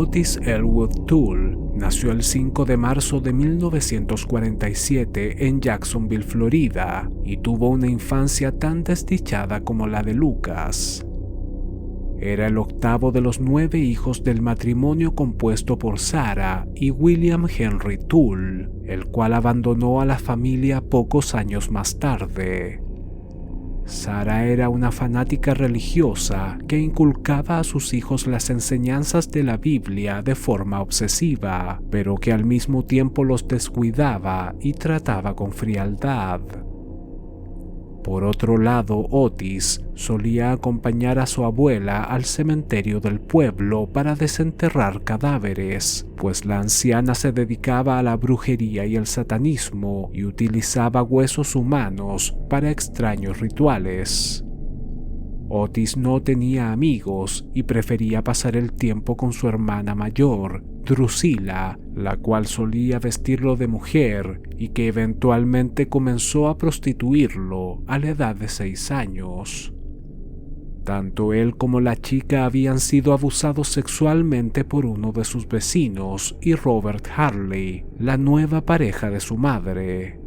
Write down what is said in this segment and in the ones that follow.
Otis Elwood Toole nació el 5 de marzo de 1947 en Jacksonville, Florida, y tuvo una infancia tan desdichada como la de Lucas. Era el octavo de los 9 hijos del matrimonio compuesto por Sarah y William Henry Toole, el cual abandonó a la familia pocos años más tarde. Sarah era una fanática religiosa que inculcaba a sus hijos las enseñanzas de la Biblia de forma obsesiva, pero que al mismo tiempo los descuidaba y trataba con frialdad. Por otro lado, Otis solía acompañar a su abuela al cementerio del pueblo para desenterrar cadáveres, pues la anciana se dedicaba a la brujería y el satanismo y utilizaba huesos humanos para extraños rituales. Otis no tenía amigos y prefería pasar el tiempo con su hermana mayor, Drusilla, la cual solía vestirlo de mujer y que eventualmente comenzó a prostituirlo a la edad de 6 años. Tanto él como la chica habían sido abusados sexualmente por uno de sus vecinos y Robert Harley, la nueva pareja de su madre.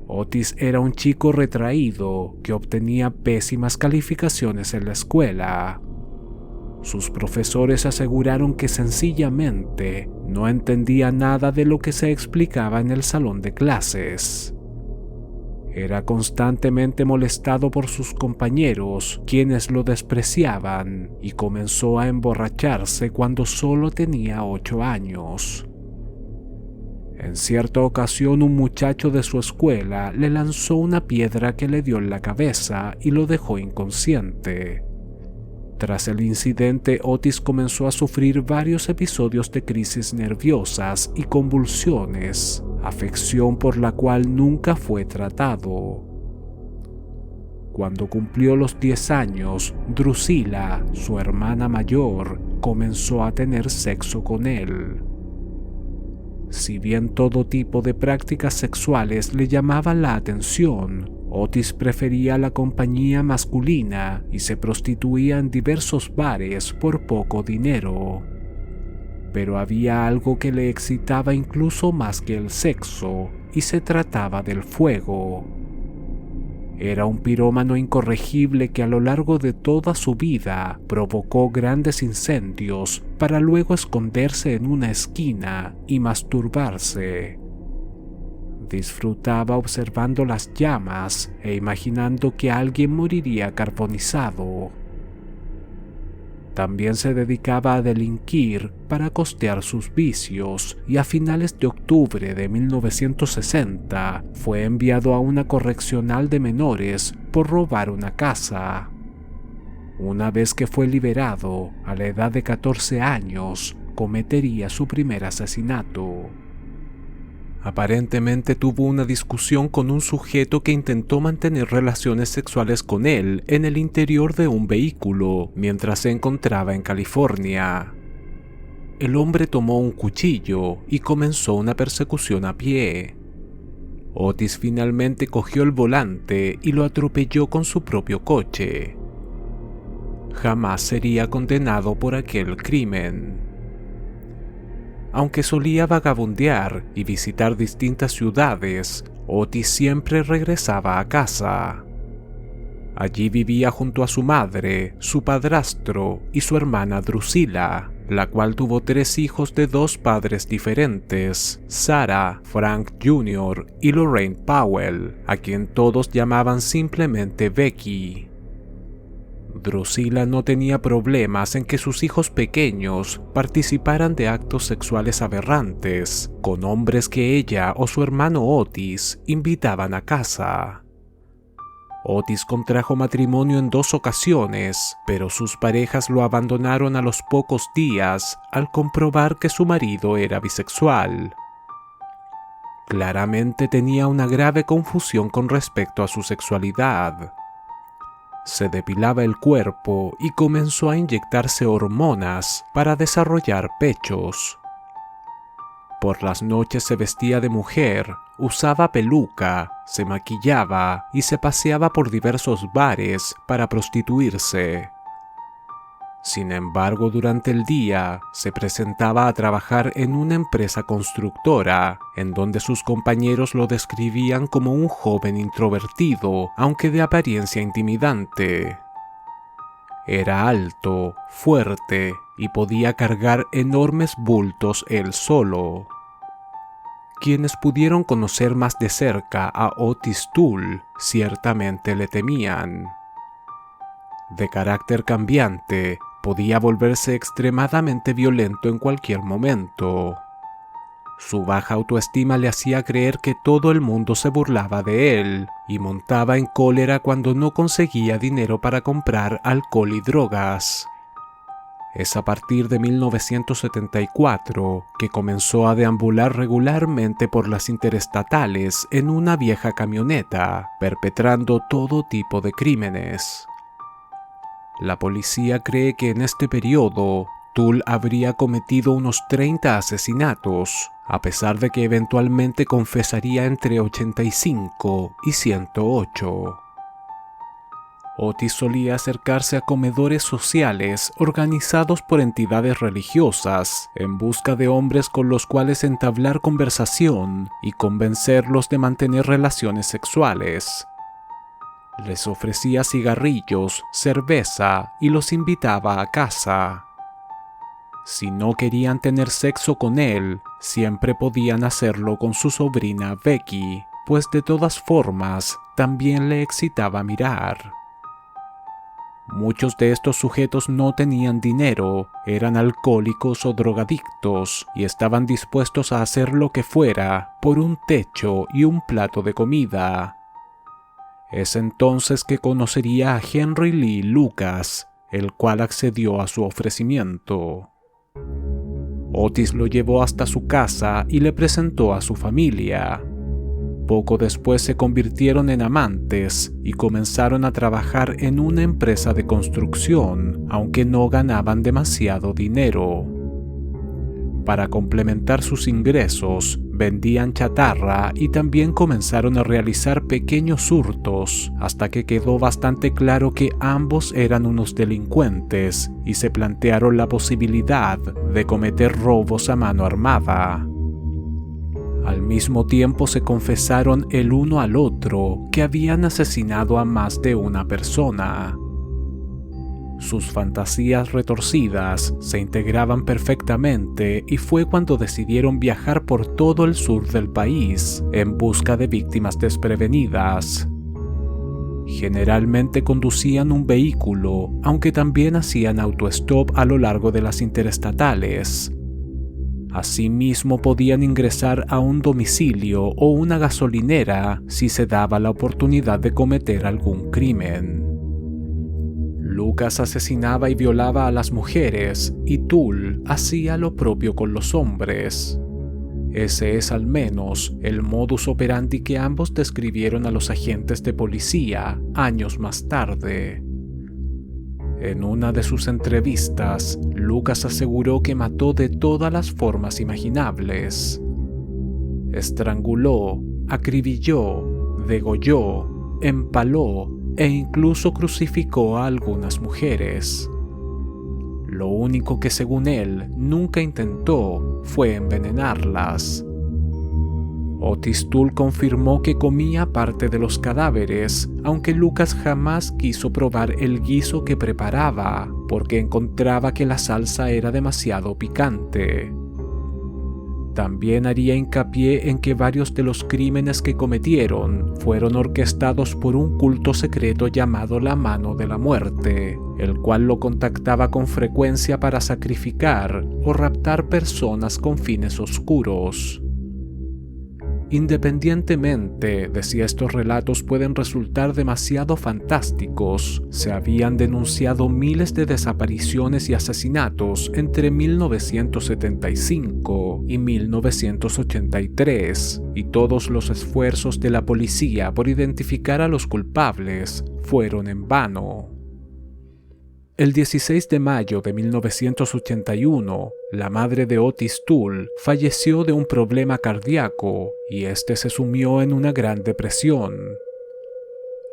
Otis era un chico retraído que obtenía pésimas calificaciones en la escuela. Sus profesores aseguraron que sencillamente no entendía nada de lo que se explicaba en el salón de clases. Era constantemente molestado por sus compañeros, quienes lo despreciaban, y comenzó a emborracharse cuando solo tenía 8 años. En cierta ocasión, un muchacho de su escuela le lanzó una piedra que le dio en la cabeza y lo dejó inconsciente. Tras el incidente, Otis comenzó a sufrir varios episodios de crisis nerviosas y convulsiones, afección por la cual nunca fue tratado. Cuando cumplió los 10 años, Drusilla, su hermana mayor, comenzó a tener sexo con él. Si bien todo tipo de prácticas sexuales le llamaban la atención, Otis prefería la compañía masculina y se prostituía en diversos bares por poco dinero. Pero había algo que le excitaba incluso más que el sexo, y se trataba del fuego. Era un pirómano incorregible que a lo largo de toda su vida provocó grandes incendios para luego esconderse en una esquina y masturbarse. Disfrutaba observando las llamas e imaginando que alguien moriría carbonizado. También se dedicaba a delinquir para costear sus vicios y a finales de octubre de 1960 fue enviado a una correccional de menores por robar una casa. Una vez que fue liberado, a la edad de 14 años, cometería su primer asesinato. Aparentemente tuvo una discusión con un sujeto que intentó mantener relaciones sexuales con él en el interior de un vehículo mientras se encontraba en California. El hombre tomó un cuchillo y comenzó una persecución a pie. Otis finalmente cogió el volante y lo atropelló con su propio coche. Jamás sería condenado por aquel crimen. Aunque solía vagabundear y visitar distintas ciudades, Otis siempre regresaba a casa. Allí vivía junto a su madre, su padrastro y su hermana Drusilla, la cual tuvo 3 hijos de 2 padres diferentes, Sarah, Frank Jr. y Lorraine Powell, a quien todos llamaban simplemente Becky. Drusilla no tenía problemas en que sus hijos pequeños participaran de actos sexuales aberrantes con hombres que ella o su hermano Otis invitaban a casa. Otis contrajo matrimonio en 2 ocasiones, pero sus parejas lo abandonaron a los pocos días al comprobar que su marido era bisexual. Claramente tenía una grave confusión con respecto a su sexualidad. Se depilaba el cuerpo y comenzó a inyectarse hormonas para desarrollar pechos. Por las noches se vestía de mujer, usaba peluca, se maquillaba y se paseaba por diversos bares para prostituirse. Sin embargo, durante el día se presentaba a trabajar en una empresa constructora, en donde sus compañeros lo describían como un joven introvertido, aunque de apariencia intimidante. Era alto, fuerte y podía cargar enormes bultos él solo. Quienes pudieron conocer más de cerca a Otis Toole ciertamente le temían. De carácter cambiante, podía volverse extremadamente violento en cualquier momento. Su baja autoestima le hacía creer que todo el mundo se burlaba de él y montaba en cólera cuando no conseguía dinero para comprar alcohol y drogas. Es a partir de 1974 que comenzó a deambular regularmente por las interestatales en una vieja camioneta, perpetrando todo tipo de crímenes. La policía cree que en este periodo, Toole habría cometido unos 30 asesinatos, a pesar de que eventualmente confesaría entre 85 y 108. Otis solía acercarse a comedores sociales organizados por entidades religiosas en busca de hombres con los cuales entablar conversación y convencerlos de mantener relaciones sexuales. Les ofrecía cigarrillos, cerveza y los invitaba a casa. Si no querían tener sexo con él, siempre podían hacerlo con su sobrina Becky, pues de todas formas también le excitaba mirar. Muchos de estos sujetos no tenían dinero, eran alcohólicos o drogadictos y estaban dispuestos a hacer lo que fuera por un techo y un plato de comida. Es entonces que conocería a Henry Lee Lucas, el cual accedió a su ofrecimiento. Otis lo llevó hasta su casa y le presentó a su familia. Poco después se convirtieron en amantes y comenzaron a trabajar en una empresa de construcción, aunque no ganaban demasiado dinero. Para complementar sus ingresos, vendían chatarra y también comenzaron a realizar pequeños hurtos, hasta que quedó bastante claro que ambos eran unos delincuentes y se plantearon la posibilidad de cometer robos a mano armada. Al mismo tiempo se confesaron el uno al otro que habían asesinado a más de una persona. Sus fantasías retorcidas se integraban perfectamente y fue cuando decidieron viajar por todo el sur del país en busca de víctimas desprevenidas. Generalmente conducían un vehículo, aunque también hacían autostop a lo largo de las interestatales. Asimismo, podían ingresar a un domicilio o una gasolinera si se daba la oportunidad de cometer algún crimen. Lucas asesinaba y violaba a las mujeres y Toole hacía lo propio con los hombres. Ese es al menos el modus operandi que ambos describieron a los agentes de policía años más tarde. En una de sus entrevistas, Lucas aseguró que mató de todas las formas imaginables. Estranguló, acribilló, degolló, empaló e incluso crucificó a algunas mujeres. Lo único que, según él, nunca intentó fue envenenarlas. Otis Toole confirmó que comía parte de los cadáveres, aunque Lucas jamás quiso probar el guiso que preparaba, porque encontraba que la salsa era demasiado picante. También haría hincapié en que varios de los crímenes que cometieron fueron orquestados por un culto secreto llamado la Mano de la Muerte, el cual lo contactaba con frecuencia para sacrificar o raptar personas con fines oscuros. Independientemente de si estos relatos pueden resultar demasiado fantásticos, se habían denunciado miles de desapariciones y asesinatos entre 1975 y 1983, y todos los esfuerzos de la policía por identificar a los culpables fueron en vano. El 16 de mayo de 1981, la madre de Otis Toole falleció de un problema cardíaco y este se sumió en una gran depresión.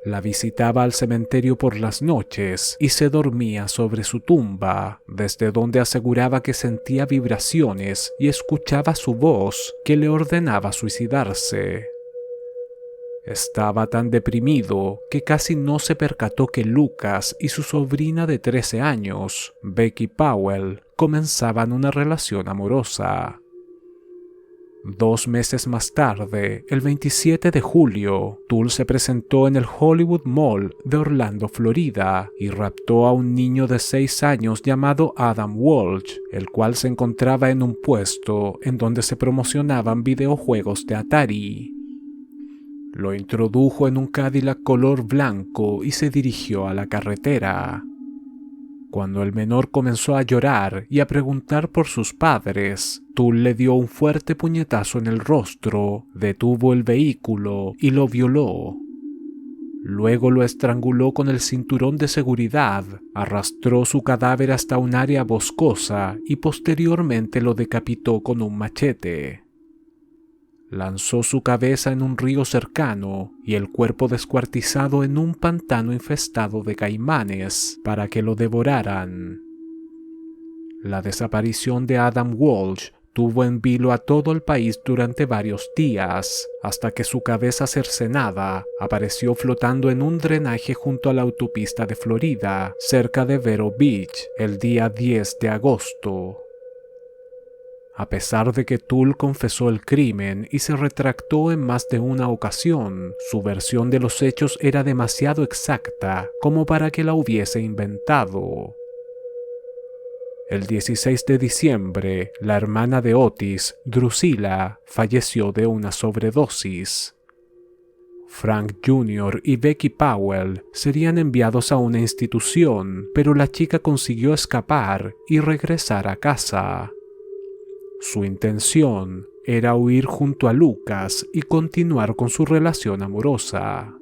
La visitaba al cementerio por las noches y se dormía sobre su tumba, desde donde aseguraba que sentía vibraciones y escuchaba su voz que le ordenaba suicidarse. Estaba tan deprimido que casi no se percató que Lucas y su sobrina de 13 años, Becky Powell, comenzaban una relación amorosa. 2 meses más tarde, el 27 de julio, Tull se presentó en el Hollywood Mall de Orlando, Florida, y raptó a un niño de 6 años llamado Adam Walsh, el cual se encontraba en un puesto en donde se promocionaban videojuegos de Atari. Lo introdujo en un Cadillac color blanco y se dirigió a la carretera. Cuando el menor comenzó a llorar y a preguntar por sus padres, Tull le dio un fuerte puñetazo en el rostro, detuvo el vehículo y lo violó. Luego lo estranguló con el cinturón de seguridad, arrastró su cadáver hasta un área boscosa y posteriormente lo decapitó con un machete. Lanzó su cabeza en un río cercano y el cuerpo descuartizado en un pantano infestado de caimanes para que lo devoraran. La desaparición de Adam Walsh tuvo en vilo a todo el país durante varios días, hasta que su cabeza cercenada apareció flotando en un drenaje junto a la autopista de Florida, cerca de Vero Beach, el día 10 de agosto. A pesar de que Tull confesó el crimen y se retractó en más de una ocasión, su versión de los hechos era demasiado exacta como para que la hubiese inventado. El 16 de diciembre, la hermana de Otis, Drusilla, falleció de una sobredosis. Frank Jr. y Becky Powell serían enviados a una institución, pero la chica consiguió escapar y regresar a casa. Su intención era huir junto a Lucas y continuar con su relación amorosa.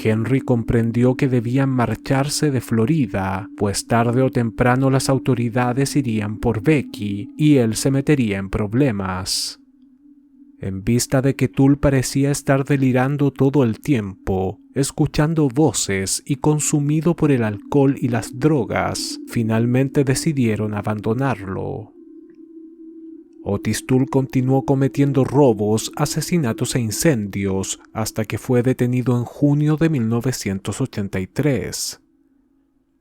Henry comprendió que debían marcharse de Florida, pues tarde o temprano las autoridades irían por Becky y él se metería en problemas. En vista de que Tull parecía estar delirando todo el tiempo, escuchando voces y consumido por el alcohol y las drogas, finalmente decidieron abandonarlo. Otis Tull continuó cometiendo robos, asesinatos e incendios hasta que fue detenido en junio de 1983.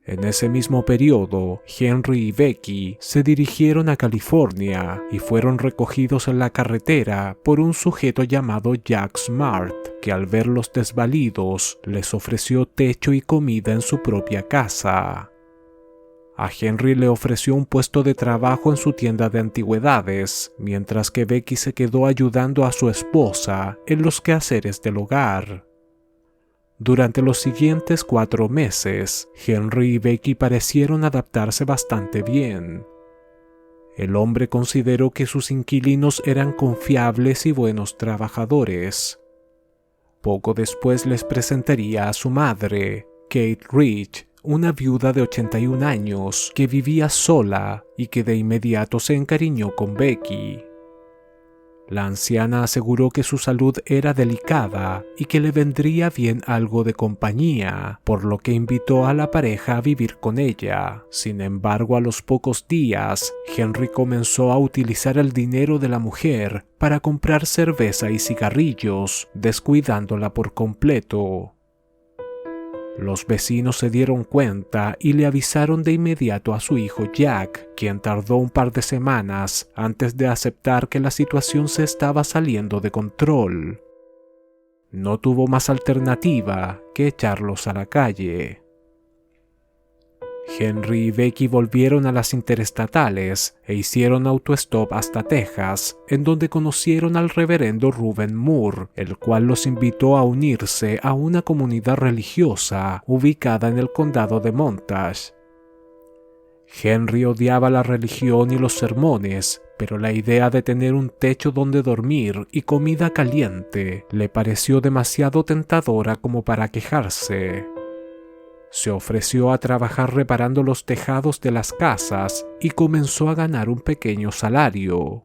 En ese mismo periodo, Henry y Becky se dirigieron a California y fueron recogidos en la carretera por un sujeto llamado Jack Smart, que al verlos desvalidos les ofreció techo y comida en su propia casa. A Henry le ofreció un puesto de trabajo en su tienda de antigüedades, mientras que Becky se quedó ayudando a su esposa en los quehaceres del hogar. Durante los siguientes 4 meses, Henry y Becky parecieron adaptarse bastante bien. El hombre consideró que sus inquilinos eran confiables y buenos trabajadores. Poco después les presentaría a su madre, Kate Rich, una viuda de 81 años que vivía sola y que de inmediato se encariñó con Becky. La anciana aseguró que su salud era delicada y que le vendría bien algo de compañía, por lo que invitó a la pareja a vivir con ella. Sin embargo, a los pocos días, Henry comenzó a utilizar el dinero de la mujer para comprar cerveza y cigarrillos, descuidándola por completo. Los vecinos se dieron cuenta y le avisaron de inmediato a su hijo Jack, quien tardó un par de semanas antes de aceptar que la situación se estaba saliendo de control. No tuvo más alternativa que echarlos a la calle. Henry y Becky volvieron a las interestatales e hicieron autostop hasta Texas, en donde conocieron al reverendo Reuben Moore, el cual los invitó a unirse a una comunidad religiosa ubicada en el condado de Montage. Henry odiaba la religión y los sermones, pero la idea de tener un techo donde dormir y comida caliente le pareció demasiado tentadora como para quejarse. Se ofreció a trabajar reparando los tejados de las casas y comenzó a ganar un pequeño salario.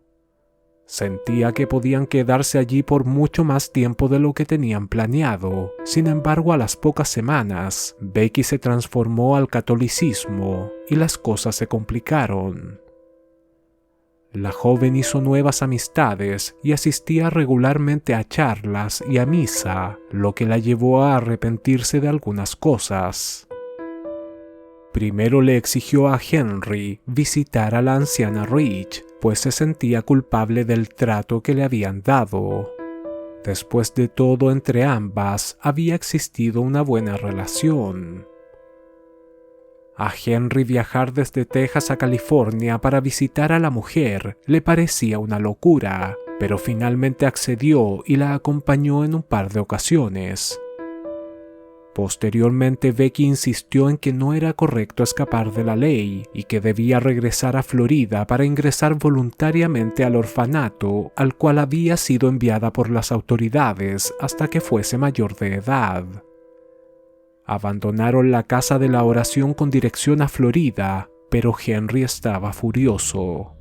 Sentía que podían quedarse allí por mucho más tiempo de lo que tenían planeado. Sin embargo, a las pocas semanas, Becky se transformó al catolicismo y las cosas se complicaron. La joven hizo nuevas amistades y asistía regularmente a charlas y a misa, lo que la llevó a arrepentirse de algunas cosas. Primero le exigió a Henry visitar a la anciana Rich, pues se sentía culpable del trato que le habían dado. Después de todo, entre ambas había existido una buena relación. A Henry viajar desde Texas a California para visitar a la mujer le parecía una locura, pero finalmente accedió y la acompañó en un par de ocasiones. Posteriormente, Becky insistió en que no era correcto escapar de la ley y que debía regresar a Florida para ingresar voluntariamente al orfanato al cual había sido enviada por las autoridades hasta que fuese mayor de edad. Abandonaron la casa de la oración con dirección a Florida, pero Henry estaba furioso.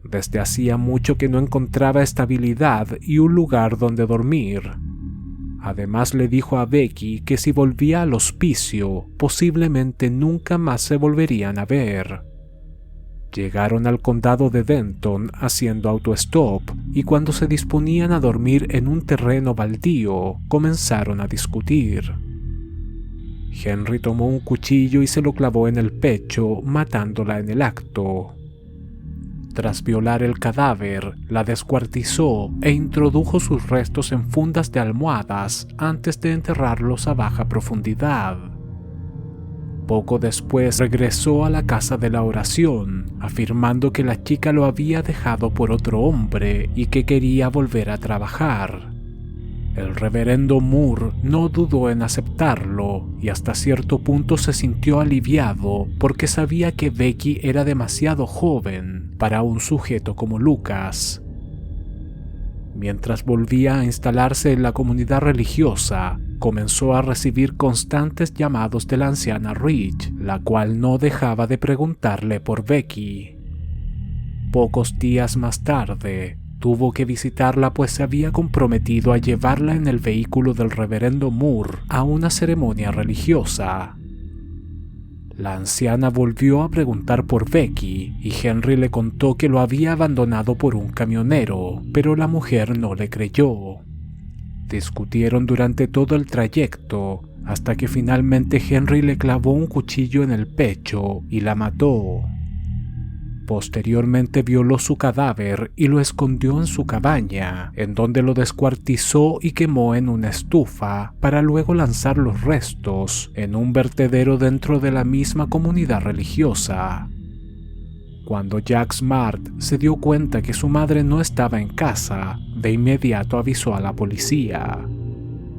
Desde hacía mucho que no encontraba estabilidad y un lugar donde dormir. Además, le dijo a Becky que si volvía al hospicio, posiblemente nunca más se volverían a ver. Llegaron al condado de Denton haciendo autostop y cuando se disponían a dormir en un terreno baldío, comenzaron a discutir. Henry tomó un cuchillo y se lo clavó en el pecho, matándola en el acto. Tras violar el cadáver, la descuartizó e introdujo sus restos en fundas de almohadas antes de enterrarlos a baja profundidad. Poco después regresó a la casa de la oración, afirmando que la chica lo había dejado por otro hombre y que quería volver a trabajar. El reverendo Moore no dudó en aceptarlo y hasta cierto punto se sintió aliviado porque sabía que Becky era demasiado joven para un sujeto como Lucas. Mientras volvía a instalarse en la comunidad religiosa, comenzó a recibir constantes llamados de la anciana Rich, la cual no dejaba de preguntarle por Becky. Pocos días más tarde, tuvo que visitarla pues se había comprometido a llevarla en el vehículo del reverendo Moore a una ceremonia religiosa. La anciana volvió a preguntar por Becky y Henry le contó que lo había abandonado por un camionero, pero la mujer no le creyó. Discutieron durante todo el trayecto hasta que finalmente Henry le clavó un cuchillo en el pecho y la mató. Posteriormente violó su cadáver y lo escondió en su cabaña, en donde lo descuartizó y quemó en una estufa, para luego lanzar los restos en un vertedero dentro de la misma comunidad religiosa. Cuando Jack Smart se dio cuenta que su madre no estaba en casa, de inmediato avisó a la policía.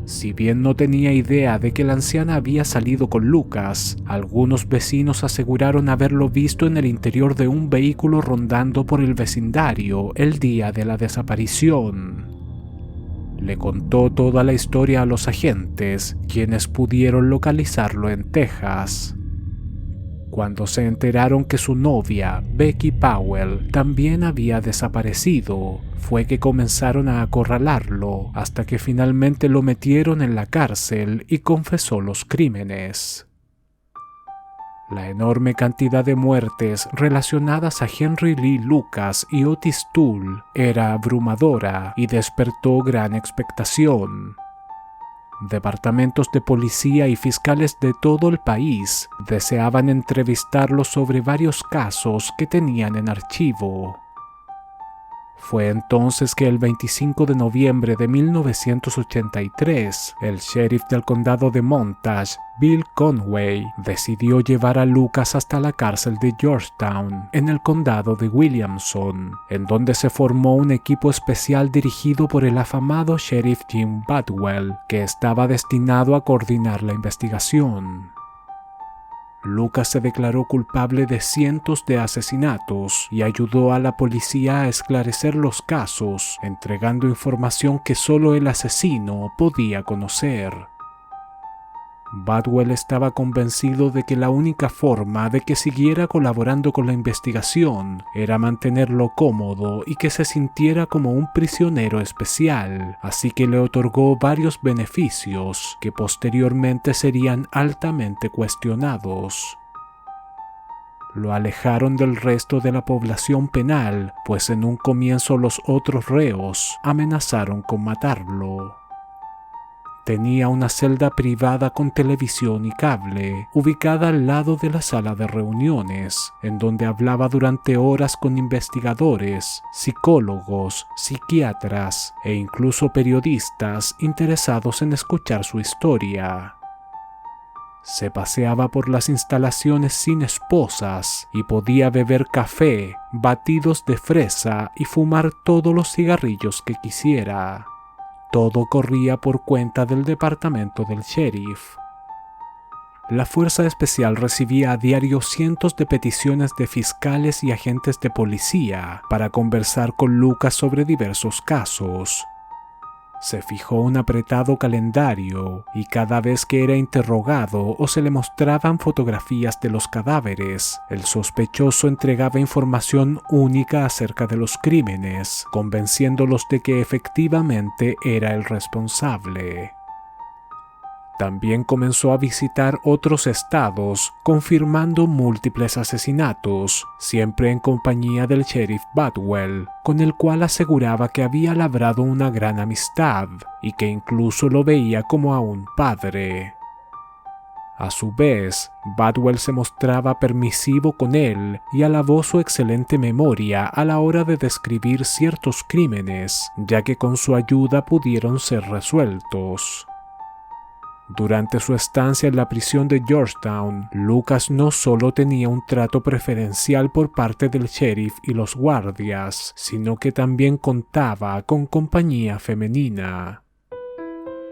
Si bien no tenía idea de que la anciana había salido con Lucas, algunos vecinos aseguraron haberlo visto en el interior de un vehículo rondando por el vecindario el día de la desaparición. Le contó toda la historia a los agentes, quienes pudieron localizarlo en Texas. Cuando se enteraron que su novia, Becky Powell, también había desaparecido, fue que comenzaron a acorralarlo hasta que finalmente lo metieron en la cárcel y confesó los crímenes. La enorme cantidad de muertes relacionadas a Henry Lee Lucas y Otis Toole era abrumadora y despertó gran expectación. Departamentos de policía y fiscales de todo el país deseaban entrevistarlos sobre varios casos que tenían en archivo. Fue entonces que el 25 de noviembre de 1983, el sheriff del condado de Montague, Bill Conway, decidió llevar a Lucas hasta la cárcel de Georgetown, en el condado de Williamson, en donde se formó un equipo especial dirigido por el afamado sheriff Jim Badwell, que estaba destinado a coordinar la investigación. Lucas se declaró culpable de cientos de asesinatos y ayudó a la policía a esclarecer los casos, entregando información que solo el asesino podía conocer. Badwell estaba convencido de que la única forma de que siguiera colaborando con la investigación era mantenerlo cómodo y que se sintiera como un prisionero especial, así que le otorgó varios beneficios que posteriormente serían altamente cuestionados. Lo alejaron del resto de la población penal, pues en un comienzo los otros reos amenazaron con matarlo. Tenía una celda privada con televisión y cable, ubicada al lado de la sala de reuniones, en donde hablaba durante horas con investigadores, psicólogos, psiquiatras e incluso periodistas interesados en escuchar su historia. Se paseaba por las instalaciones sin esposas y podía beber café, batidos de fresa y fumar todos los cigarrillos que quisiera. Todo corría por cuenta del departamento del sheriff. La Fuerza Especial recibía a diario cientos de peticiones de fiscales y agentes de policía para conversar con Lucas sobre diversos casos. Se fijó un apretado calendario y cada vez que era interrogado o se le mostraban fotografías de los cadáveres, el sospechoso entregaba información única acerca de los crímenes, convenciéndolos de que efectivamente era el responsable. También comenzó a visitar otros estados, confirmando múltiples asesinatos, siempre en compañía del sheriff Badwell, con el cual aseguraba que había labrado una gran amistad y que incluso lo veía como a un padre. A su vez, Badwell se mostraba permisivo con él y alabó su excelente memoria a la hora de describir ciertos crímenes, ya que con su ayuda pudieron ser resueltos. Durante su estancia en la prisión de Georgetown, Lucas no solo tenía un trato preferencial por parte del sheriff y los guardias, sino que también contaba con compañía femenina.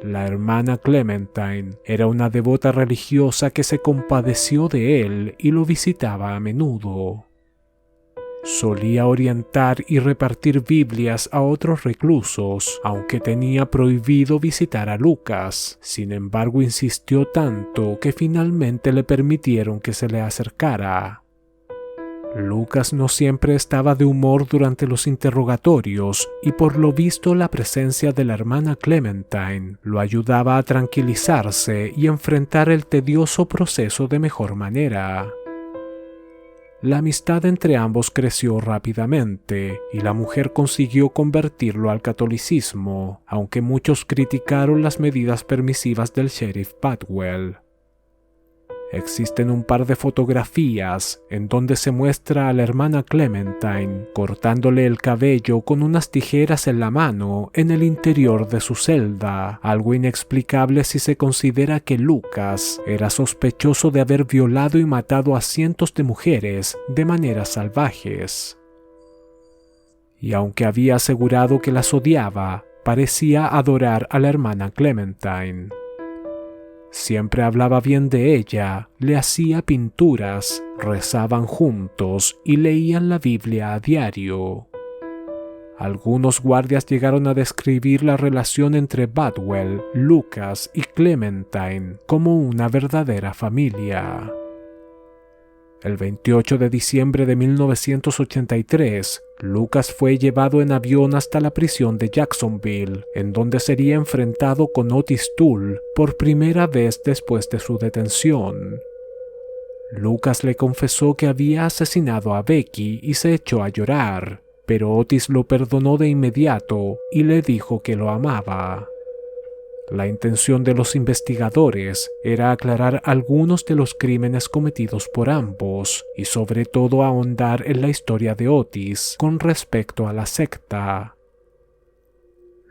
La hermana Clementine era una devota religiosa que se compadeció de él y lo visitaba a menudo. Solía orientar y repartir Biblias a otros reclusos, aunque tenía prohibido visitar a Lucas. Sin embargo, insistió tanto que finalmente le permitieron que se le acercara. Lucas no siempre estaba de humor durante los interrogatorios y por lo visto la presencia de la hermana Clementine lo ayudaba a tranquilizarse y enfrentar el tedioso proceso de mejor manera. La amistad entre ambos creció rápidamente y la mujer consiguió convertirlo al catolicismo, aunque muchos criticaron las medidas permisivas del sheriff Badwell. Existen un par de fotografías en donde se muestra a la hermana Clementine cortándole el cabello con unas tijeras en la mano en el interior de su celda, algo inexplicable si se considera que Lucas era sospechoso de haber violado y matado a cientos de mujeres de maneras salvajes. Y aunque había asegurado que las odiaba, parecía adorar a la hermana Clementine. Siempre hablaba bien de ella, le hacía pinturas, rezaban juntos y leían la Biblia a diario. Algunos guardias llegaron a describir la relación entre Badwell, Lucas y Clementine como una verdadera familia. El 28 de diciembre de 1983, Lucas fue llevado en avión hasta la prisión de Jacksonville, en donde sería enfrentado con Otis Toole por primera vez después de su detención. Lucas le confesó que había asesinado a Becky y se echó a llorar, pero Otis lo perdonó de inmediato y le dijo que lo amaba. La intención de los investigadores era aclarar algunos de los crímenes cometidos por ambos y sobre todo ahondar en la historia de Otis con respecto a la secta.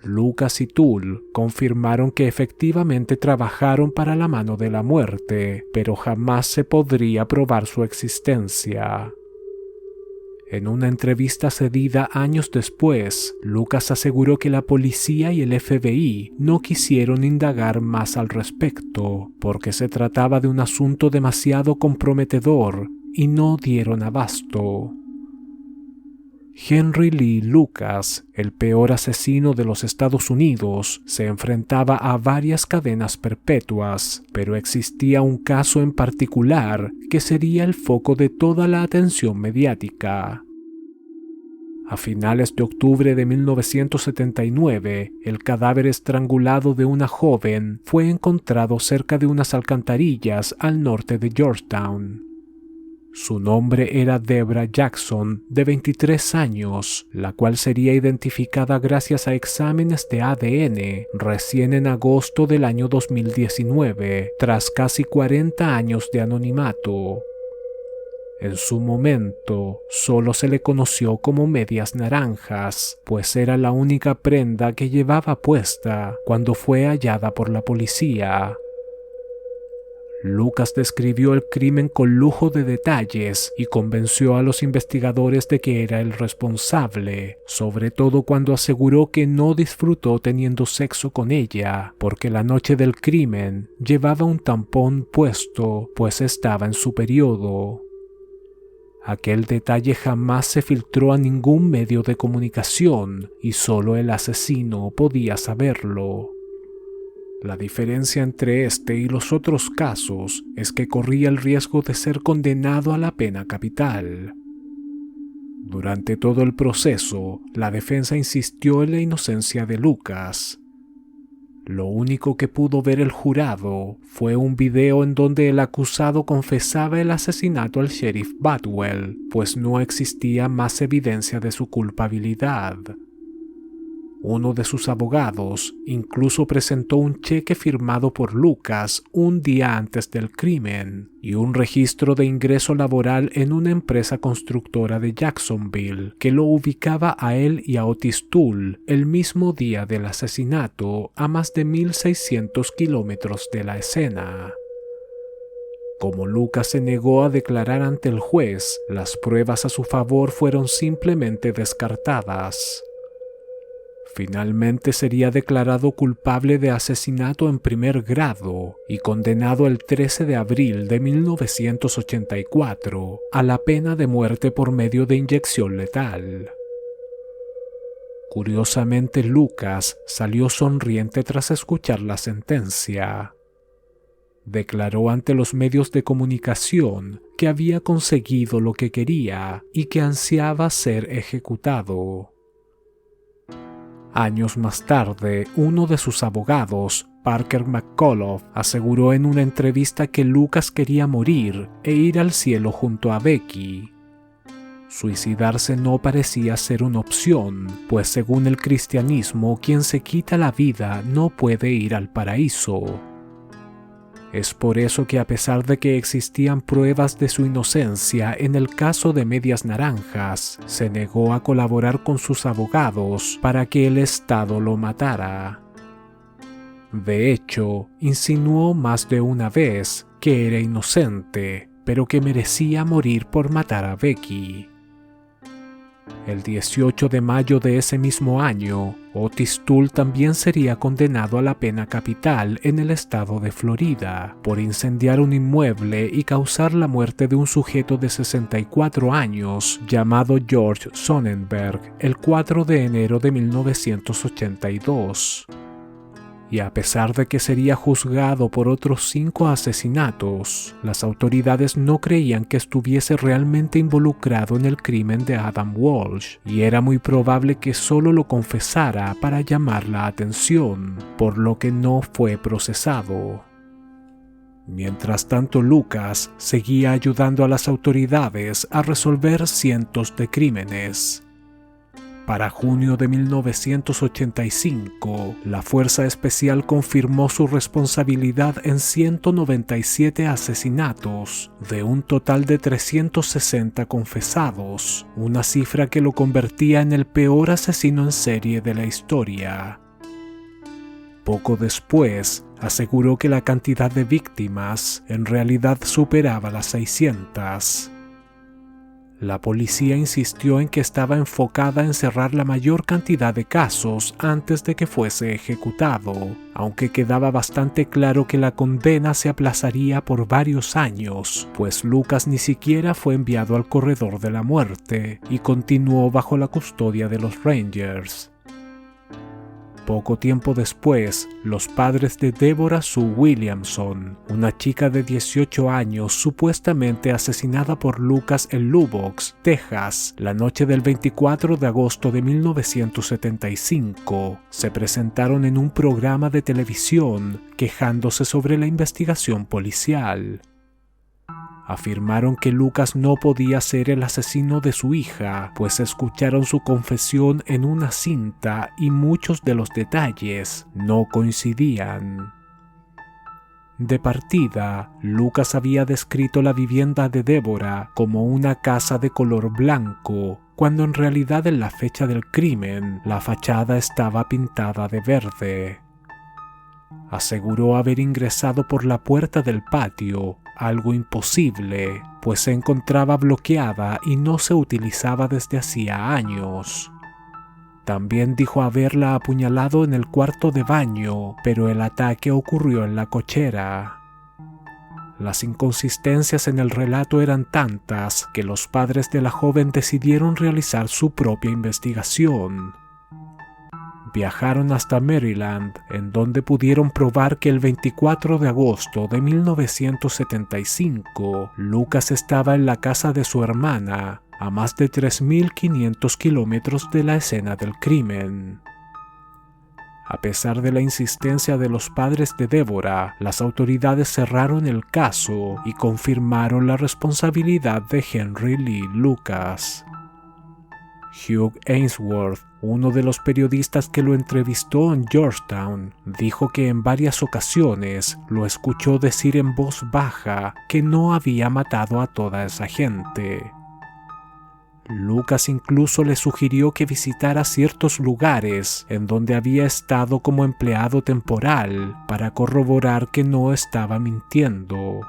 Lucas y Toole confirmaron que efectivamente trabajaron para la mano de la muerte, pero jamás se podría probar su existencia. En una entrevista cedida años después, Lucas aseguró que la policía y el FBI no quisieron indagar más al respecto, porque se trataba de un asunto demasiado comprometedor y no dieron abasto. Henry Lee Lucas, el peor asesino de los Estados Unidos, se enfrentaba a varias cadenas perpetuas, pero existía un caso en particular que sería el foco de toda la atención mediática. A finales de octubre de 1979, el cadáver estrangulado de una joven fue encontrado cerca de unas alcantarillas al norte de Georgetown. Su nombre era Debra Jackson, de 23 años, la cual sería identificada gracias a exámenes de ADN recién en agosto del año 2019, tras casi 40 años de anonimato. En su momento, solo se le conoció como Medias Naranjas, pues era la única prenda que llevaba puesta cuando fue hallada por la policía. Lucas describió el crimen con lujo de detalles y convenció a los investigadores de que era el responsable, sobre todo cuando aseguró que no disfrutó teniendo sexo con ella, porque la noche del crimen llevaba un tampón puesto, pues estaba en su periodo. Aquel detalle jamás se filtró a ningún medio de comunicación y solo el asesino podía saberlo. La diferencia entre este y los otros casos es que corría el riesgo de ser condenado a la pena capital. Durante todo el proceso, la defensa insistió en la inocencia de Lucas. Lo único que pudo ver el jurado fue un video en donde el acusado confesaba el asesinato al sheriff Badwell, pues no existía más evidencia de su culpabilidad. Uno de sus abogados incluso presentó un cheque firmado por Lucas un día antes del crimen y un registro de ingreso laboral en una empresa constructora de Jacksonville que lo ubicaba a él y a Otis Toole el mismo día del asesinato a más de 1.600 kilómetros de la escena. Como Lucas se negó a declarar ante el juez, las pruebas a su favor fueron simplemente descartadas. Finalmente sería declarado culpable de asesinato en primer grado y condenado el 13 de abril de 1984 a la pena de muerte por medio de inyección letal. Curiosamente, Lucas salió sonriente tras escuchar la sentencia. Declaró ante los medios de comunicación que había conseguido lo que quería y que ansiaba ser ejecutado. Años más tarde, uno de sus abogados, Parker McCullough, aseguró en una entrevista que Lucas quería morir e ir al cielo junto a Becky. Suicidarse no parecía ser una opción, pues según el cristianismo, quien se quita la vida no puede ir al paraíso. Es por eso que a pesar de que existían pruebas de su inocencia en el caso de Medias Naranjas, se negó a colaborar con sus abogados para que el Estado lo matara. De hecho, insinuó más de una vez que era inocente, pero que merecía morir por matar a Becky. El 18 de mayo de ese mismo año, Otis Toole también sería condenado a la pena capital en el estado de Florida por incendiar un inmueble y causar la muerte de un sujeto de 64 años llamado George Sonnenberg el 4 de enero de 1982. Y a pesar de que sería juzgado por otros 5 asesinatos, las autoridades no creían que estuviese realmente involucrado en el crimen de Adam Walsh, y era muy probable que solo lo confesara para llamar la atención, por lo que no fue procesado. Mientras tanto, Lucas seguía ayudando a las autoridades a resolver cientos de crímenes. Para junio de 1985, la Fuerza Especial confirmó su responsabilidad en 197 asesinatos, de un total de 360 confesados, una cifra que lo convertía en el peor asesino en serie de la historia. Poco después, aseguró que la cantidad de víctimas en realidad superaba las 600. La policía insistió en que estaba enfocada en cerrar la mayor cantidad de casos antes de que fuese ejecutado, aunque quedaba bastante claro que la condena se aplazaría por varios años, pues Lucas ni siquiera fue enviado al corredor de la muerte y continuó bajo la custodia de los Rangers. Poco tiempo después, los padres de Deborah Sue Williamson, una chica de 18 años supuestamente asesinada por Lucas en Lubbock, Texas, la noche del 24 de agosto de 1975, se presentaron en un programa de televisión quejándose sobre la investigación policial. Afirmaron que Lucas no podía ser el asesino de su hija, pues escucharon su confesión en una cinta y muchos de los detalles no coincidían. De partida, Lucas había descrito la vivienda de Deborah como una casa de color blanco, cuando en realidad en la fecha del crimen la fachada estaba pintada de verde. Aseguró haber ingresado por la puerta del patio, algo imposible, pues se encontraba bloqueada y no se utilizaba desde hacía años. También dijo haberla apuñalado en el cuarto de baño, pero el ataque ocurrió en la cochera. Las inconsistencias en el relato eran tantas que los padres de la joven decidieron realizar su propia investigación. Viajaron hasta Maryland, en donde pudieron probar que el 24 de agosto de 1975, Lucas estaba en la casa de su hermana, a más de 3.500 kilómetros de la escena del crimen. A pesar de la insistencia de los padres de Deborah, las autoridades cerraron el caso y confirmaron la responsabilidad de Henry Lee Lucas. Hugh Ainsworth, uno de los periodistas que lo entrevistó en Georgetown, dijo que en varias ocasiones lo escuchó decir en voz baja que no había matado a toda esa gente. Lucas incluso le sugirió que visitara ciertos lugares en donde había estado como empleado temporal para corroborar que no estaba mintiendo.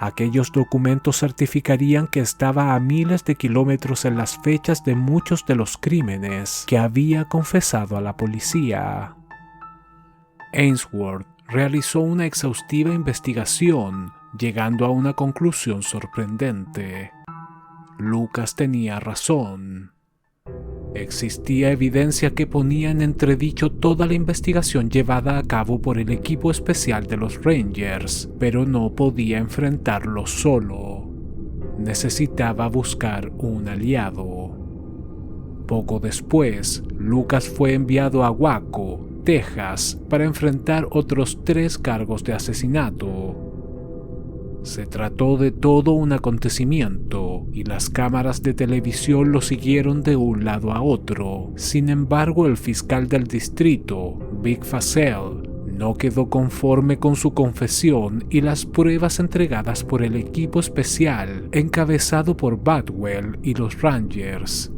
Aquellos documentos certificarían que estaba a miles de kilómetros en las fechas de muchos de los crímenes que había confesado a la policía. Ainsworth realizó una exhaustiva investigación, llegando a una conclusión sorprendente. Lucas tenía razón. Existía evidencia que ponía en entredicho toda la investigación llevada a cabo por el equipo especial de los Rangers, pero no podía enfrentarlo solo. Necesitaba buscar un aliado. Poco después, Lucas fue enviado a Waco, Texas, para enfrentar otros 3 cargos de asesinato. Se trató de todo un acontecimiento y las cámaras de televisión lo siguieron de un lado a otro. Sin embargo, el fiscal del distrito, Vic Feazell, no quedó conforme con su confesión y las pruebas entregadas por el equipo especial encabezado por Badwell y los Rangers.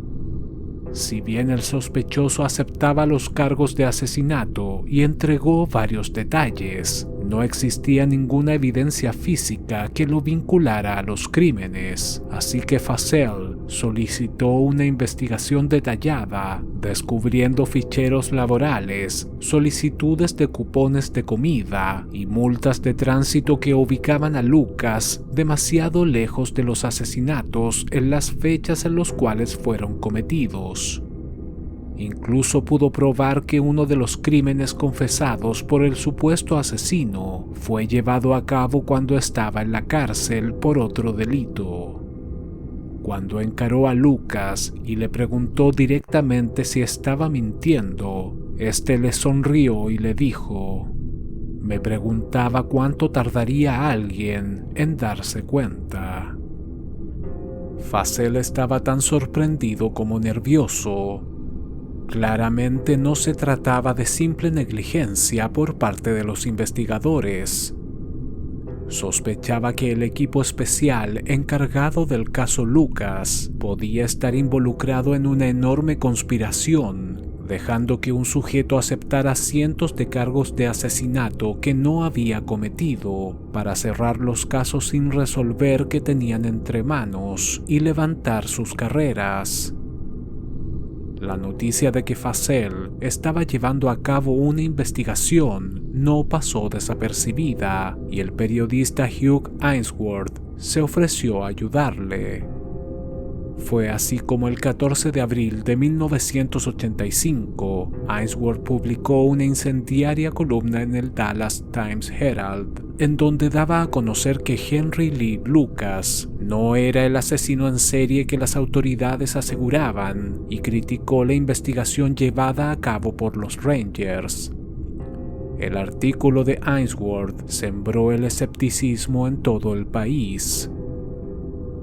Si bien el sospechoso aceptaba los cargos de asesinato y entregó varios detalles, no existía ninguna evidencia física que lo vinculara a los crímenes, así que Feazell solicitó una investigación detallada, descubriendo ficheros laborales, solicitudes de cupones de comida y multas de tránsito que ubicaban a Lucas demasiado lejos de los asesinatos en las fechas en las cuales fueron cometidos. Incluso pudo probar que uno de los crímenes confesados por el supuesto asesino fue llevado a cabo cuando estaba en la cárcel por otro delito. Cuando encaró a Lucas y le preguntó directamente si estaba mintiendo, este le sonrió y le dijo: "Me preguntaba cuánto tardaría alguien en darse cuenta". Feazell estaba tan sorprendido como nervioso. Claramente no se trataba de simple negligencia por parte de los investigadores. Sospechaba que el equipo especial encargado del caso Lucas podía estar involucrado en una enorme conspiración dejando que un sujeto aceptara cientos de cargos de asesinato que no había cometido para cerrar los casos sin resolver que tenían entre manos y levantar sus carreras. La noticia de que Fassel estaba llevando a cabo una investigación no pasó desapercibida y el periodista Hugh Ainsworth se ofreció a ayudarle. Fue así como el 14 de abril de 1985, Ainsworth publicó una incendiaria columna en el Dallas Times Herald, en donde daba a conocer que Henry Lee Lucas no era el asesino en serie que las autoridades aseguraban, y criticó la investigación llevada a cabo por los Rangers. El artículo de Ainsworth sembró el escepticismo en todo el país.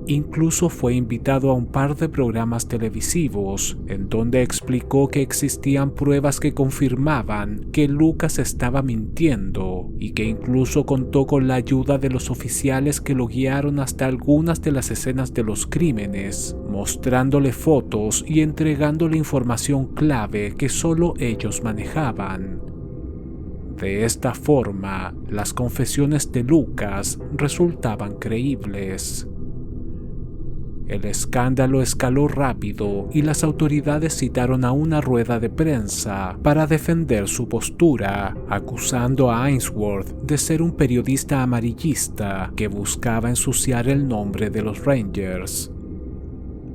Incluso fue invitado a un par de programas televisivos en donde explicó que existían pruebas que confirmaban que Lucas estaba mintiendo y que incluso contó con la ayuda de los oficiales que lo guiaron hasta algunas de las escenas de los crímenes, mostrándole fotos y entregándole información clave que solo ellos manejaban. De esta forma, las confesiones de Lucas resultaban creíbles. El escándalo escaló rápido y las autoridades citaron a una rueda de prensa para defender su postura, acusando a Ainsworth de ser un periodista amarillista que buscaba ensuciar el nombre de los Rangers.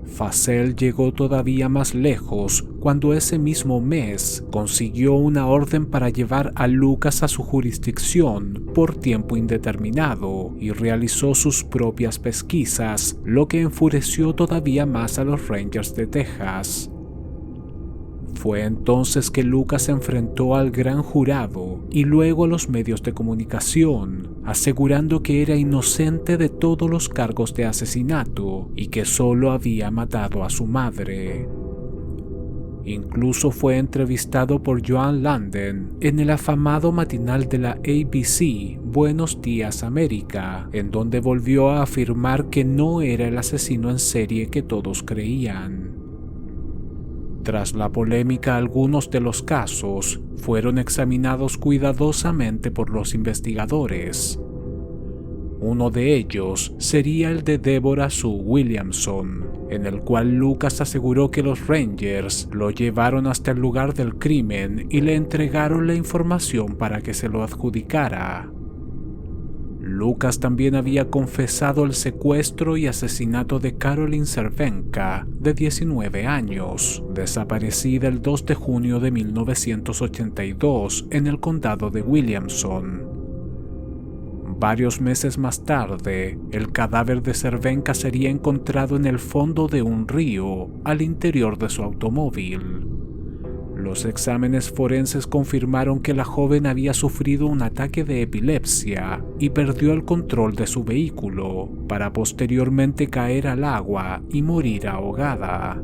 Fassel llegó todavía más lejos cuando ese mismo mes consiguió una orden para llevar a Lucas a su jurisdicción por tiempo indeterminado y realizó sus propias pesquisas, lo que enfureció todavía más a los Rangers de Texas. Fue entonces que Lucas se enfrentó al gran jurado y luego a los medios de comunicación, asegurando que era inocente de todos los cargos de asesinato y que solo había matado a su madre. Incluso fue entrevistado por Joan Landen en el afamado matinal de la ABC, Buenos Días América, en donde volvió a afirmar que no era el asesino en serie que todos creían. Tras la polémica, algunos de los casos fueron examinados cuidadosamente por los investigadores. Uno de ellos sería el de Deborah Sue Williamson, en el cual Lucas aseguró que los Rangers lo llevaron hasta el lugar del crimen y le entregaron la información para que se lo adjudicara. Lucas también había confesado el secuestro y asesinato de Carolyn Cervenka, de 19 años, desaparecida el 2 de junio de 1982 en el condado de Williamson. Varios meses más tarde, el cadáver de Cervenka sería encontrado en el fondo de un río, al interior de su automóvil. Los exámenes forenses confirmaron que la joven había sufrido un ataque de epilepsia y perdió el control de su vehículo, para posteriormente caer al agua y morir ahogada.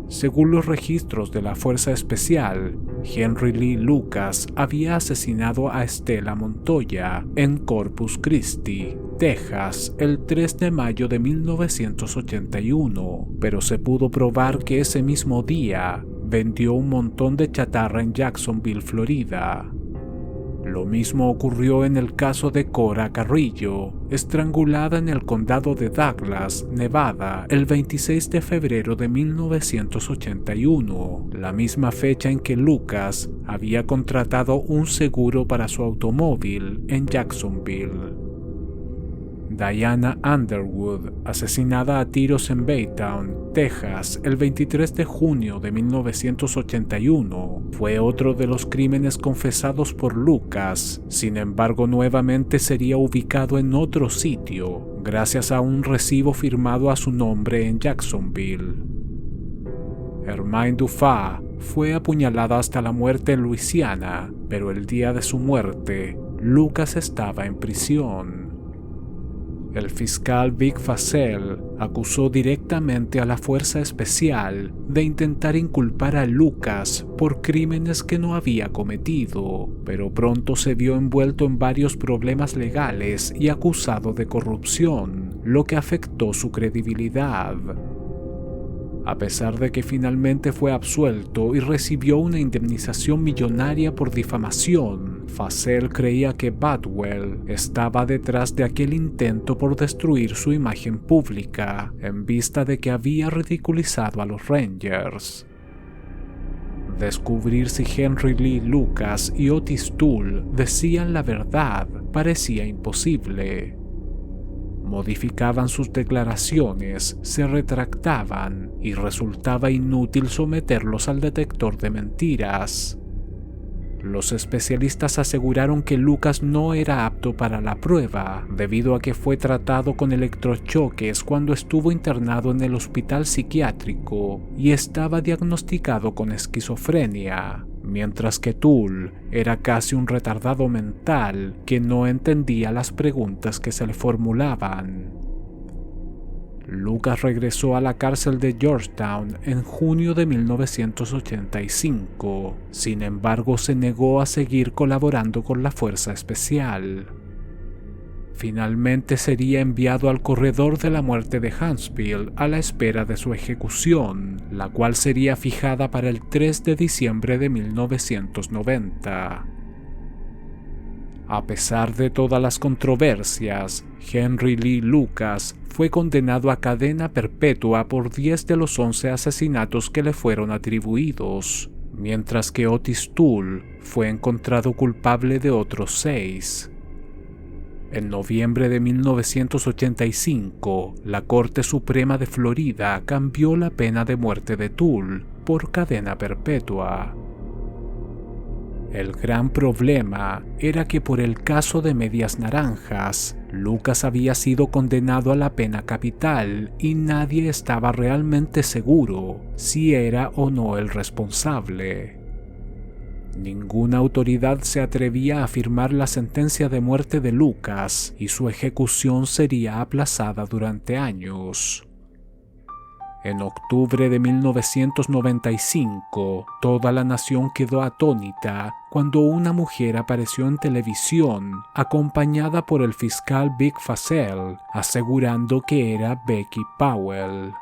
Según los registros de la Fuerza Especial, Henry Lee Lucas había asesinado a Estela Montoya en Corpus Christi, Texas, el 3 de mayo de 1981, pero se pudo probar que ese mismo día vendió un montón de chatarra en Jacksonville, Florida. Lo mismo ocurrió en el caso de Cora Carrillo, estrangulada en el condado de Douglas, Nevada, el 26 de febrero de 1981, la misma fecha en que Lucas había contratado un seguro para su automóvil en Jacksonville. Diana Underwood, asesinada a tiros en Baytown, Texas, el 23 de junio de 1981, fue otro de los crímenes confesados por Lucas. Sin embargo, nuevamente sería ubicado en otro sitio, gracias a un recibo firmado a su nombre en Jacksonville. Hermine Dufa fue apuñalada hasta la muerte en Luisiana, pero el día de su muerte, Lucas estaba en prisión. El fiscal Vic Fassel acusó directamente a la Fuerza Especial de intentar inculpar a Lucas por crímenes que no había cometido, pero pronto se vio envuelto en varios problemas legales y acusado de corrupción, lo que afectó su credibilidad. A pesar de que finalmente fue absuelto y recibió una indemnización millonaria por difamación, Fassel creía que Badwell estaba detrás de aquel intento por destruir su imagen pública, en vista de que había ridiculizado a los Rangers. Descubrir si Henry Lee Lucas y Otis Toole decían la verdad parecía imposible. Modificaban sus declaraciones, se retractaban y resultaba inútil someterlos al detector de mentiras. Los especialistas aseguraron que Lucas no era apto para la prueba, debido a que fue tratado con electrochoques cuando estuvo internado en el hospital psiquiátrico y estaba diagnosticado con esquizofrenia, mientras que Toole era casi un retardado mental que no entendía las preguntas que se le formulaban. Lucas regresó a la cárcel de Georgetown en junio de 1985. Sin embargo, se negó a seguir colaborando con la Fuerza Especial. Finalmente sería enviado al corredor de la muerte de Huntsville a la espera de su ejecución, la cual sería fijada para el 3 de diciembre de 1990. A pesar de todas las controversias, Henry Lee Lucas fue condenado a cadena perpetua por 10 de los 11 asesinatos que le fueron atribuidos, mientras que Otis Toole fue encontrado culpable de otros 6. En noviembre de 1985, la Corte Suprema de Florida cambió la pena de muerte de Toole por cadena perpetua. El gran problema era que por el caso de Medias Naranjas, Lucas había sido condenado a la pena capital y nadie estaba realmente seguro si era o no el responsable. Ninguna autoridad se atrevía a firmar la sentencia de muerte de Lucas y su ejecución sería aplazada durante años. En octubre de 1995, toda la nación quedó atónita cuando una mujer apareció en televisión, acompañada por el fiscal Vic Fassel, asegurando que era Becky Powell.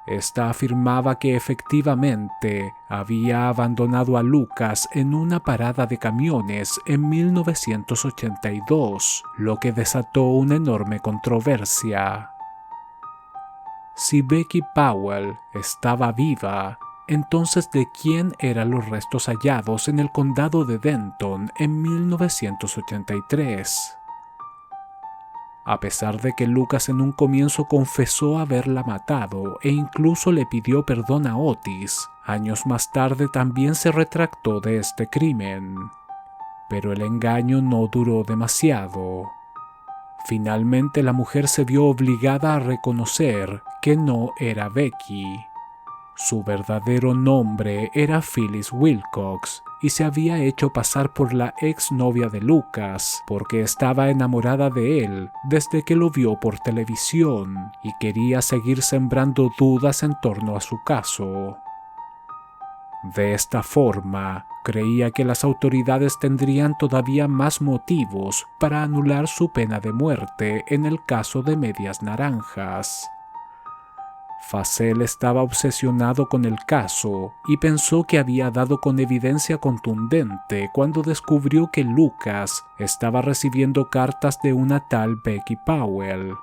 Esta afirmaba que efectivamente había abandonado a Lucas en una parada de camiones en 1982, lo que desató una enorme controversia. Si Becky Powell estaba viva, entonces ¿de quién eran los restos hallados en el condado de Denton en 1983? A pesar de que Lucas en un comienzo confesó haberla matado e incluso le pidió perdón a Otis, años más tarde también se retractó de este crimen. Pero el engaño no duró demasiado. Finalmente la mujer se vio obligada a reconocer que no era Becky. Su verdadero nombre era Phyllis Wilcox y se había hecho pasar por la exnovia de Lucas porque estaba enamorada de él desde que lo vio por televisión y quería seguir sembrando dudas en torno a su caso. De esta forma, creía que las autoridades tendrían todavía más motivos para anular su pena de muerte en el caso de Medias Naranjas. Fassel estaba obsesionado con el caso y pensó que había dado con evidencia contundente cuando descubrió que Lucas estaba recibiendo cartas de una tal Becky Powell.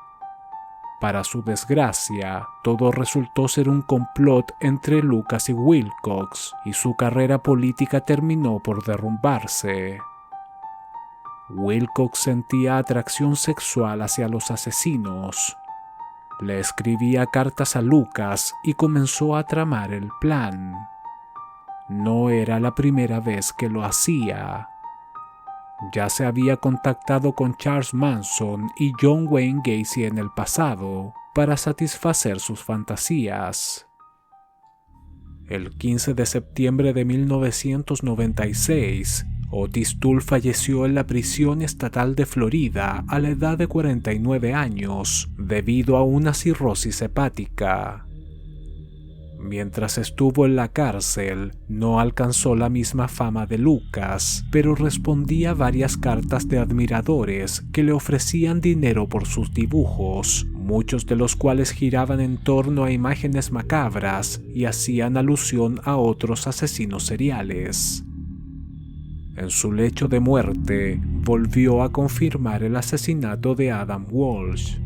Para su desgracia, todo resultó ser un complot entre Lucas y Wilcox, y su carrera política terminó por derrumbarse. Wilcox sentía atracción sexual hacia los asesinos. Le escribía cartas a Lucas y comenzó a tramar el plan. No era la primera vez que lo hacía. Ya se había contactado con Charles Manson y John Wayne Gacy en el pasado para satisfacer sus fantasías. El 15 de septiembre de 1996, Otis Toole falleció en la prisión estatal de Florida a la edad de 49 años debido a una cirrosis hepática. Mientras estuvo en la cárcel, no alcanzó la misma fama de Lucas, pero respondía varias cartas de admiradores que le ofrecían dinero por sus dibujos, muchos de los cuales giraban en torno a imágenes macabras y hacían alusión a otros asesinos seriales. En su lecho de muerte, volvió a confirmar el asesinato de Adam Walsh.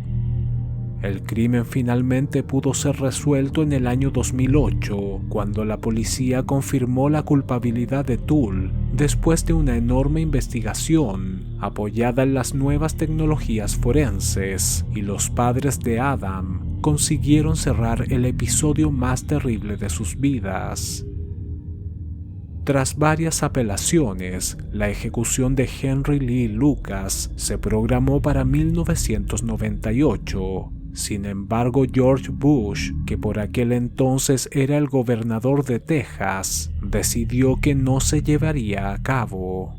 El crimen finalmente pudo ser resuelto en el año 2008, cuando la policía confirmó la culpabilidad de Tull después de una enorme investigación apoyada en las nuevas tecnologías forenses, y los padres de Adam consiguieron cerrar el episodio más terrible de sus vidas. Tras varias apelaciones, la ejecución de Henry Lee Lucas se programó para 1998. Sin embargo, George Bush, que por aquel entonces era el gobernador de Texas, decidió que no se llevaría a cabo.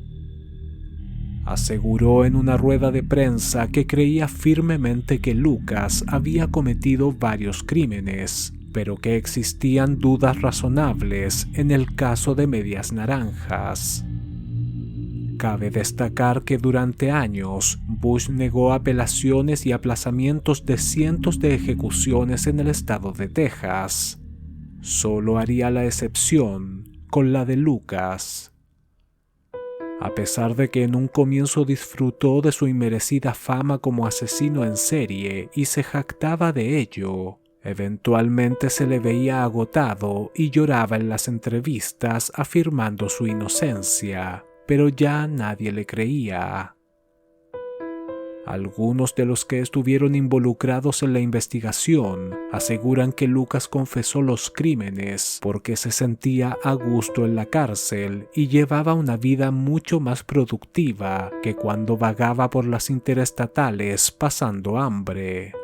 Aseguró en una rueda de prensa que creía firmemente que Lucas había cometido varios crímenes, pero que existían dudas razonables en el caso de Medias Naranjas. Cabe destacar que durante años, Bush negó apelaciones y aplazamientos de cientos de ejecuciones en el estado de Texas. Solo haría la excepción con la de Lucas. A pesar de que en un comienzo disfrutó de su inmerecida fama como asesino en serie y se jactaba de ello, eventualmente se le veía agotado y lloraba en las entrevistas afirmando su inocencia, pero ya nadie le creía. Algunos de los que estuvieron involucrados en la investigación aseguran que Lucas confesó los crímenes porque se sentía a gusto en la cárcel y llevaba una vida mucho más productiva que cuando vagaba por las interestatales pasando hambre.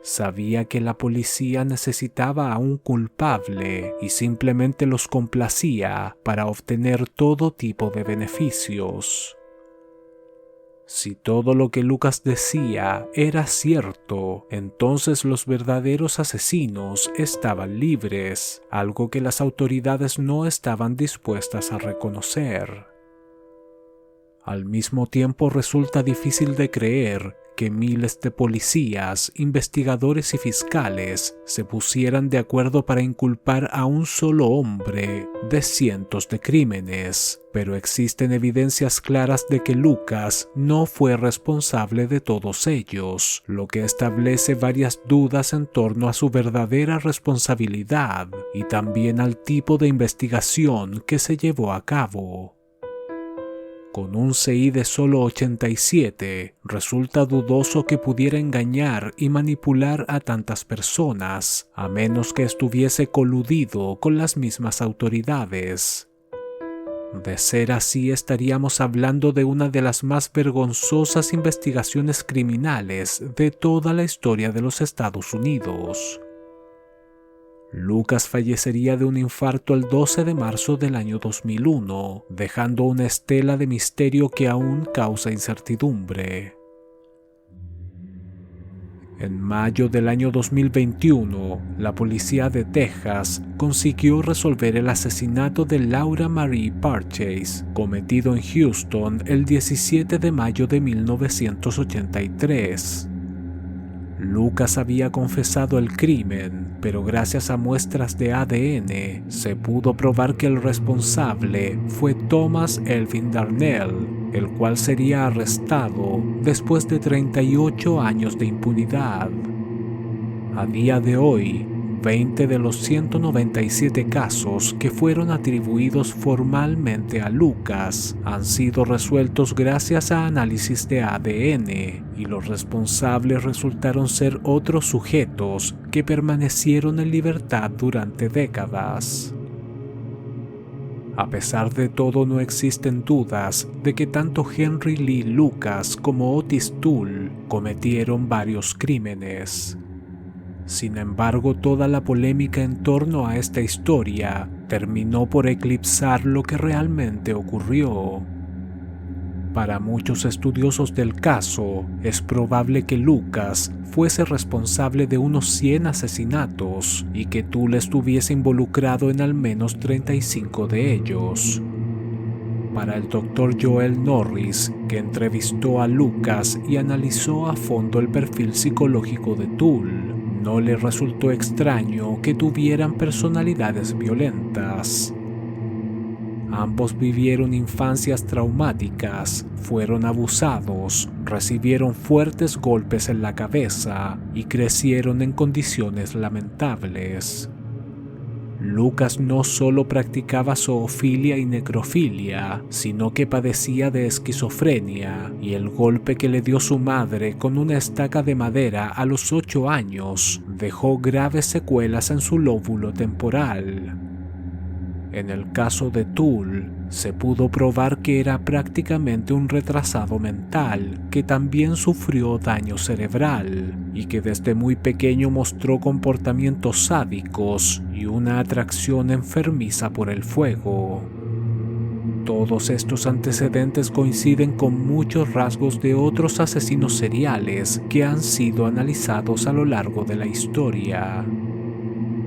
Sabía que la policía necesitaba a un culpable y simplemente los complacía para obtener todo tipo de beneficios. Si todo lo que Lucas decía era cierto, entonces los verdaderos asesinos estaban libres, algo que las autoridades no estaban dispuestas a reconocer. Al mismo tiempo, resulta difícil de creer que miles de policías, investigadores y fiscales se pusieran de acuerdo para inculpar a un solo hombre de cientos de crímenes, pero existen evidencias claras de que Lucas no fue responsable de todos ellos, lo que establece varias dudas en torno a su verdadera responsabilidad y también al tipo de investigación que se llevó a cabo. Con un CI de solo 87, resulta dudoso que pudiera engañar y manipular a tantas personas, a menos que estuviese coludido con las mismas autoridades. De ser así, estaríamos hablando de una de las más vergonzosas investigaciones criminales de toda la historia de los Estados Unidos. Lucas fallecería de un infarto el 12 de marzo del año 2001, dejando una estela de misterio que aún causa incertidumbre. En mayo del año 2021, la policía de Texas consiguió resolver el asesinato de Laura Marie Purchase, cometido en Houston el 17 de mayo de 1983. Lucas había confesado el crimen, pero gracias a muestras de ADN se pudo probar que el responsable fue Thomas Elvin Darnell, el cual sería arrestado después de 38 años de impunidad. A día de hoy, 20 de los 197 casos que fueron atribuidos formalmente a Lucas han sido resueltos gracias a análisis de ADN, y los responsables resultaron ser otros sujetos que permanecieron en libertad durante décadas. A pesar de todo, no existen dudas de que tanto Henry Lee Lucas como Otis Toole cometieron varios crímenes. Sin embargo, toda la polémica en torno a esta historia terminó por eclipsar lo que realmente ocurrió. Para muchos estudiosos del caso, es probable que Lucas fuese responsable de unos 100 asesinatos y que Toole estuviese involucrado en al menos 35 de ellos. para el Dr. Joel Norris, que entrevistó a Lucas y analizó a fondo el perfil psicológico de Toole, no le resultó extraño que tuvieran personalidades violentas. Ambos vivieron infancias traumáticas, fueron abusados, recibieron fuertes golpes en la cabeza y crecieron en condiciones lamentables. Lucas no solo practicaba zoofilia y necrofilia, sino que padecía de esquizofrenia, y el golpe que le dio su madre con una estaca de madera a los 8 años dejó graves secuelas en su lóbulo temporal. En el caso de Toole, se pudo probar que era prácticamente un retrasado mental que también sufrió daño cerebral y que desde muy pequeño mostró comportamientos sádicos y una atracción enfermiza por el fuego. Todos estos antecedentes coinciden con muchos rasgos de otros asesinos seriales que han sido analizados a lo largo de la historia.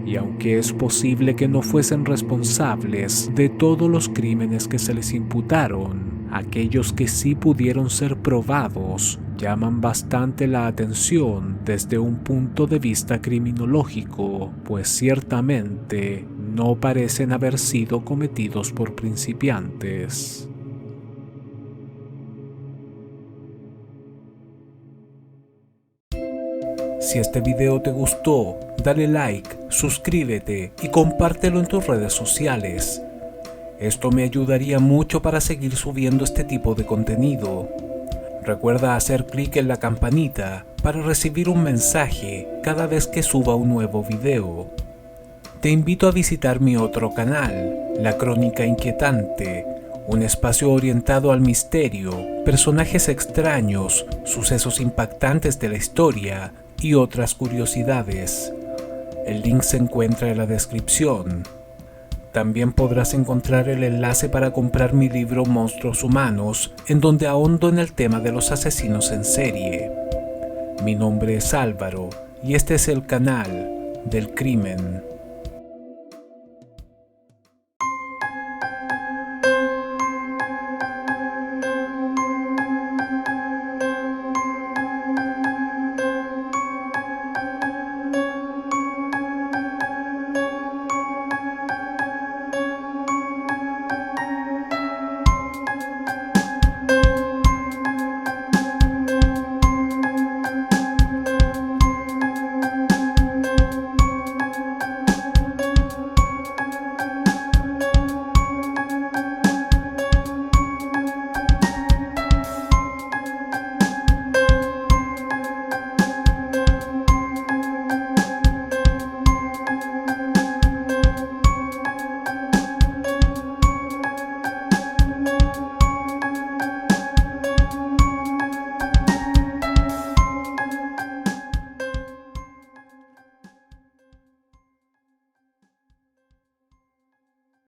Y aunque es posible que no fuesen responsables de todos los crímenes que se les imputaron, aquellos que sí pudieron ser probados llaman bastante la atención desde un punto de vista criminológico, pues ciertamente no parecen haber sido cometidos por principiantes. Si este video te gustó, dale like, suscríbete y compártelo en tus redes sociales. Esto me ayudaría mucho para seguir subiendo este tipo de contenido. Recuerda hacer clic en la campanita para recibir un mensaje cada vez que suba un nuevo video. Te invito a visitar mi otro canal, La Crónica Inquietante, un espacio orientado al misterio, personajes extraños, sucesos impactantes de la historia y otras curiosidades. El link se encuentra en la descripción. También podrás encontrar el enlace para comprar mi libro Monstruos Humanos, en donde ahondo en el tema de los asesinos en serie. Mi nombre es Álvaro y este es el canal del crimen.